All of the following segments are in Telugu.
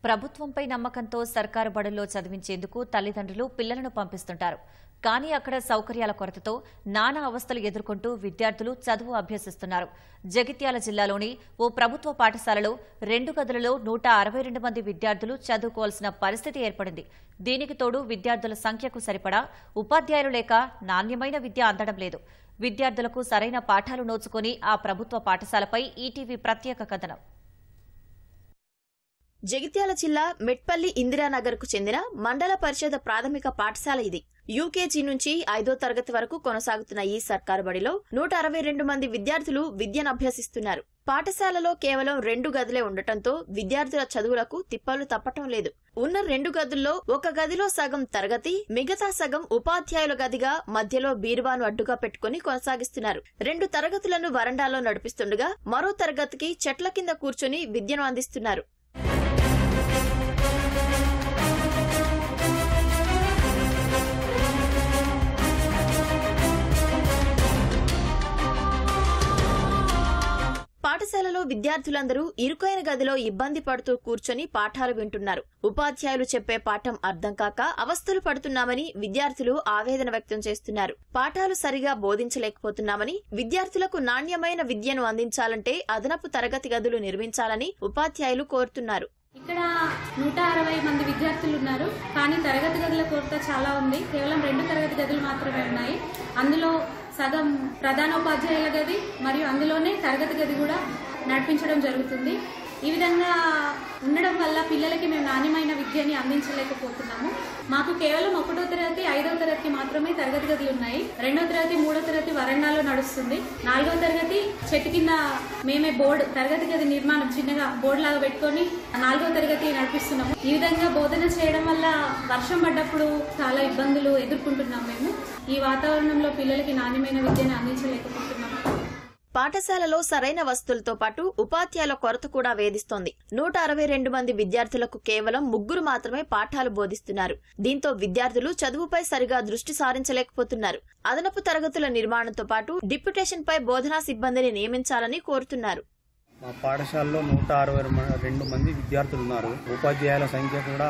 ప్రభుత్వంపై నమ్మకంతో సర్కారు బడుల్లో చదివించేందుకు తల్లిదండ్రులు పిల్లలను పంపిస్తుంటారు. కానీ అక్కడ సౌకర్యాల కొరతతో నానా అవస్థలు ఎదుర్కొంటూ విద్యార్థులు చదువు అభ్యసిస్తున్నారు. జగిత్యాల జిల్లాలోని ఓ ప్రభుత్వ పాఠశాలలో 2 గదులలో 162 మంది విద్యార్థులు చదువుకోవాల్సిన పరిస్థితి ఏర్పడింది. దీనికి తోడు విద్యార్థుల సంఖ్యకు సరిపడా ఉపాధ్యాయులు లేక నాణ్యమైన విద్య అందడం లేదు. విద్యార్థులకు సరైన పాఠాలు నోచుకొని ఆ ప్రభుత్వ పాఠశాలపై ఈటీవీ ప్రత్యేక కథనం. జగిత్యాల జిల్లా మెట్పల్లి ఇందిరానగర్ కు చెందిన మండల పరిషత్ ప్రాథమిక పాఠశాల ఇది. యూకేజీ నుంచి 5వ తరగతి వరకు కొనసాగుతున్న ఈ సర్కారు బడిలో 162 మంది విద్యార్థులు విద్యను అభ్యసిస్తున్నారు. పాఠశాలలో కేవలం 2 గదులే ఉండటంతో విద్యార్థుల చదువులకు తిప్పలు తప్పటం లేదు. ఉన్న 2 గదుల్లో ఒక గదిలో సగం తరగతి, మిగతా సగం ఉపాధ్యాయుల గదిగా మధ్యలో బీరువాను అడ్డుగా పెట్టుకుని కొనసాగిస్తున్నారు. 2 తరగతులను వరండాలో నడిపిస్తుండగా మరో తరగతికి చెట్ల కింద కూర్చొని విద్యను అందిస్తున్నారు. పాఠశాలలో విద్యార్థులందరూ ఇరుకైన గదిలో ఇబ్బంది పడుతూ కూర్చొని పాఠాలు వింటున్నారు. ఉపాధ్యాయులు చెప్పే పాఠం అర్థం కాక అవస్థలు పడుతున్నామని విద్యార్థులు ఆవేదన వ్యక్తం చేస్తున్నారు. పాఠాలు సరిగా బోధించలేకపోతున్నామని, విద్యార్థులకు నాణ్యమైన విద్యను అందించాలంటే అదనపు తరగతి గదులు నిర్మించాలని ఉపాధ్యాయులు కోరుతున్నారు. ఇక్కడ 160 మంది విద్యార్థులు ఉన్నారు. కానీ తరగతి గదుల కొరత చాలా ఉంది. కేవలం 2 తరగతి గదులు మాత్రమే ఉన్నాయి. అందులో సగం ప్రధానోపాధ్యాయుల గది మరియు అందులోనే తరగతి గది కూడా నడిపించడం జరుగుతుంది. ఈ విధంగా ఉండడం వల్ల పిల్లలకి మేము నాణ్యమైన విద్యని అందించలేకపోతున్నాము. మాకు కేవలం 1వ తరగతి 5వ తరగతి మాత్రమే తరగతి గదులు ఉన్నాయి. 2వ తరగతి 3వ తరగతి వరండాలో నడుస్తుంది. 4వ తరగతి చెట్టు కింద మేమే బోర్డు తరగతి గది నిర్మాణం చిన్నగా బోర్డు లాగా పెట్టుకొని 4వ తరగతి నడిపిస్తున్నాము. ఈ విధంగా బోధన చేయడం వల్ల వర్షం పడ్డప్పుడు చాలా ఇబ్బందులు ఎదుర్కొంటున్నాం. మేము ఈ వాతావరణంలో పిల్లలకి నాణ్యమైన విద్యను అందించలేకపోతున్నాము. పాఠశాలలో సరైన వసతులతో పాటు ఉపాధ్యాయుల కొరత కూడా వేధిస్తోంది. 162 మంది విద్యార్థులకు కేవలం 3 మాత్రమే పాఠాలు బోధిస్తున్నారు. దీంతో విద్యార్థులు చదువుపై సరిగా దృష్టి సారించలేకపోతున్నారు. అదనపు తరగతుల నిర్మాణంతో పాటు డిప్యుటేషన్పై బోధనా సిబ్బందిని నియమించాలని కోరుతున్నారు. మా పాఠశాలలో 162 మంది విద్యార్థులు ఉన్నారు. ఉపాధ్యాయుల సంఖ్య కూడా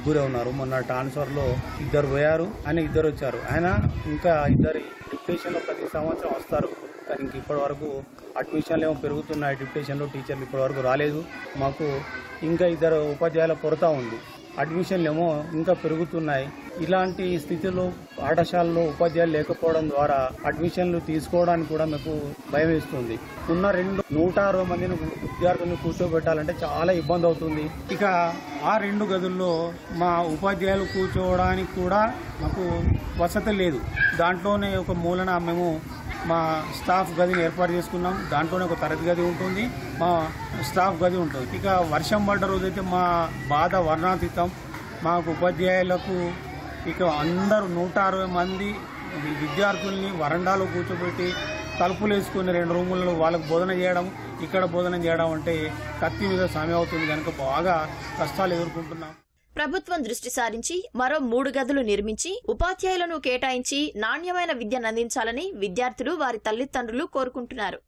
3 ఉన్నారు. మొన్న ట్రాన్స్ఫర్లో 2 పోయారు, ఆయన 2 వచ్చారు. ఆయన ఇంకా 2 డిప్యుటేషన్లో ప్రతి సంవత్సరం వస్తారు. కానీ ఇంక ఇప్పటి వరకు అడ్మిషన్లు ఏమో పెరుగుతున్నాయి. డిప్యుటేషన్లో టీచర్లు ఇప్పటి వరకు రాలేదు. మాకు ఇంకా 2 ఉపాధ్యాయుల కొరత ఉంది. అడ్మిషన్లు ఏమో ఇంకా పెరుగుతున్నాయి. ఇలాంటి స్థితిలో పాఠశాలలో ఉపాధ్యాయులు లేకపోవడం ద్వారా అడ్మిషన్లు తీసుకోవడానికి కూడా మాకు భయం వేస్తుంది. ఉన్న 160 మందిని విద్యార్థులను కూర్చోబెట్టాలంటే చాలా ఇబ్బంది అవుతుంది. ఇక ఆ 2 గదుల్లో మా ఉపాధ్యాయులు కూర్చోవడానికి కూడా మాకు వసతి లేదు. దాంట్లోనే ఒక మూలన మేము మా స్టాఫ్ గదిని ఏర్పాటు చేసుకున్నాం. దాంట్లోనే ఒక తరగతి గది ఉంటుంది, మా స్టాఫ్ గది ఉంటుంది. ఇక వర్షం పడ్డ రోజైతే మా బాధ వర్ణాతీతం. మాకు ఉపాధ్యాయులకు ఇక అందరూ 160 మంది విద్యార్థుల్ని వరండాలో కూర్చోబెట్టి తలుపులు వేసుకుని 2 రూములలో వాళ్ళకు బోధన చేయడం, ఇక్కడ బోధన చేయడం అంటే కత్తి మీద సామె అవుతుంది. కనుక బాగా కష్టాలు ఎదుర్కొంటున్నాం. ప్రభుత్వం దృష్టి సారించి మరో 3 గదులు నిర్మించి ఉపాధ్యాయులను కేటాయించి నాణ్యమైన విద్యను అందించాలని విద్యార్థులు వారి తల్లిదండ్రులు కోరుకుంటున్నారు.